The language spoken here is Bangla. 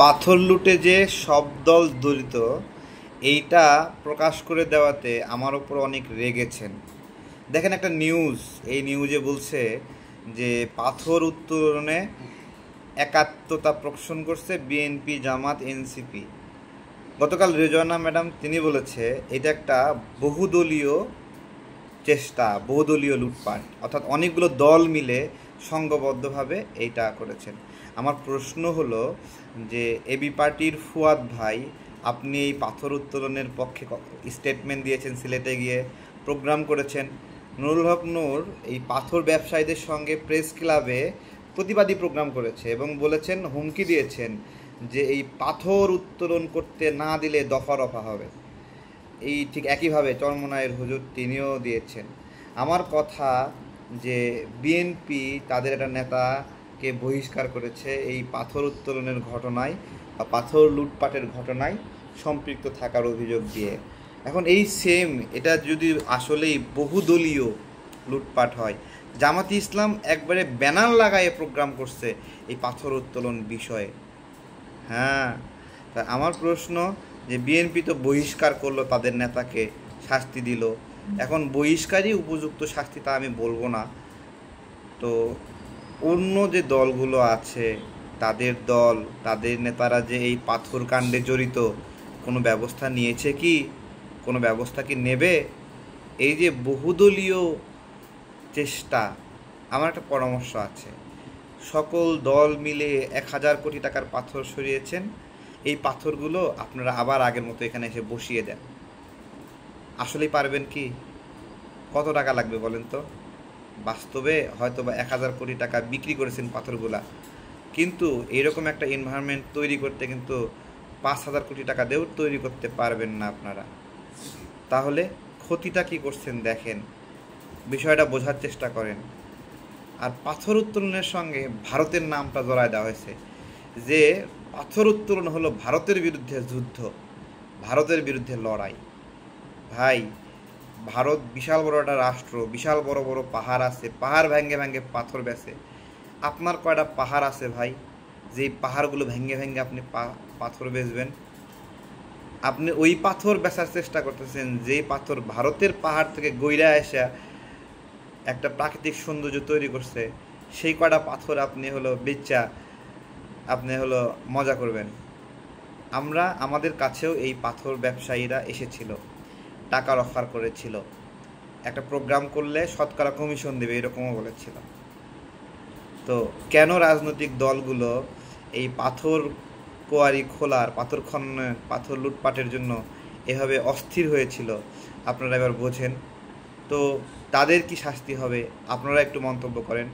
পাথর লুটে যে সব দল জড়িত এইটা প্রকাশ করে দেওয়াতে আমার ওপর অনেক রেগেছেন। দেখেন একটা নিউজ, এই নিউজে বলছে যে পাথর উত্তোলনে একাত্মতা প্রদর্শন করছে বিএনপি, জামাত, এনসিপি। গতকাল রেজওয়ানা ম্যাডাম তিনি বলেছে এটা একটা বহুদলীয় চেষ্টা, বহুদলীয় লুটপাট, অর্থাৎ অনেকগুলো দল মিলে সংঘবদ্ধভাবে এইটা করেছেন। আমার প্রশ্ন হলো যে এবি পার্টির ফুয়াদ ভাই, আপনি এই পাথর উত্তোলনের পক্ষে স্টেটমেন্ট দিয়েছেন, সিলেটে গিয়ে প্রোগ্রাম করেছেন। নুরুল হক নূর এই পাথর ব্যবসায়ীদের সঙ্গে প্রেস ক্লাবে প্রতিবাদী প্রোগ্রাম করেছে এবং বলেছেন, হুমকি দিয়েছেন যে এই পাথর উত্তোলন করতে না দিলে দফা রফা হবে। এই ঠিক একইভাবে চরমনায়ের হুজুর তিনিও দিয়েছেন। আমার কথা যে বিএনপি তাদের একটা নেতাকে বহিষ্কার করেছে এই পাথর উত্তোলনের ঘটনায় বা পাথর লুটপাটের ঘটনায় সম্পৃক্ত থাকার অভিযোগ দিয়ে। এখন এই সেম এটা যদি আসলেই বহুদলীয় লুটপাট হয়, জামাতি ইসলাম একবারে ব্যানার লাগায়ে প্রোগ্রাম করছে এই পাথর উত্তোলন বিষয়ে। হ্যাঁ, তা আমার প্রশ্ন যে বিএনপি তো বহিষ্কার করলো, তাদের নেতাকে শাস্তি দিল, এখন বহিষ্কারই উপযুক্ত শাস্তি তা আমি বলবো না। তো অন্য যে দলগুলো আছে তাদের দল, তাদের নেতারা যে এই পাথর কাণ্ডে জড়িত, কোনো ব্যবস্থা নিয়েছে কি, কোনো ব্যবস্থা কি নেবে? এই যে বহুদলীয় চেষ্টা, আমার একটা পরামর্শ আছে, সকল দল মিলে 1000 কোটি টাকার পাথর সরিয়েছেন, এই পাথরগুলো আপনারা আবার আগের মতো এখানে এসে বসিয়ে দেন। আসলেই পারবেন কি? কত টাকা লাগবে বলেন তো? বাস্তবে হয়তো বা 1000 কোটি টাকা বিক্রি করেছেন পাথরগুলা, কিন্তু এইরকম একটা এনভায়রনমেন্ট তৈরি করতে কিন্তু 5000 কোটি টাকা দিয়েও তৈরি করতে পারবেন না আপনারা। তাহলে ক্ষতিটা কি করছেন দেখেন, বিষয়টা বোঝার চেষ্টা করেন। আর পাথর উত্তোলনের সঙ্গে ভারতের নামটা জড়ায় দেওয়া হয়েছে, যে পাথর উত্তোলন হলো ভারতের বিরুদ্ধে যুদ্ধ, ভারতের বিরুদ্ধে লড়াই। ভাই, ভারত বিশাল বড় একটা রাষ্ট্র, বিশাল বড় বড় পাহাড় আছে, পাহাড় ভেঙে ভেঙে পাথর বেচে। আপনার কয়টা পাহাড় আছে ভাই, যেই পাহাড়গুলো ভেঙে ভেঙে আপনি পাথর বেচবেন? আপনি ওই পাথর বেচার চেষ্টা করতেছেন যেই পাথর ভারতের পাহাড় থেকে গইরা এসে একটা প্রাকৃতিক সৌন্দর্য তৈরি করছে, সেই কয়টা পাথর আপনি হলো বেচা আপনি হলো মজা করবেন। আমাদের কাছেও এই পাথর ব্যবসায়ীরা এসেছিল, টাকার অফার করেছিল, একটা প্রোগ্রাম করলে শতকরা কমিশন দেবে এরকমও বলেছিল। তো কেন রাজনৈতিক দলগুলো এই পাথর কোয়ারি খোলার, পাথর খননের, পাথর লুটপাটের জন্য এভাবে অস্থির হয়েছিল আপনারা এবার বোঝেন। তো তাদের কি শাস্তি হবে আপনারা একটু মন্তব্য করেন।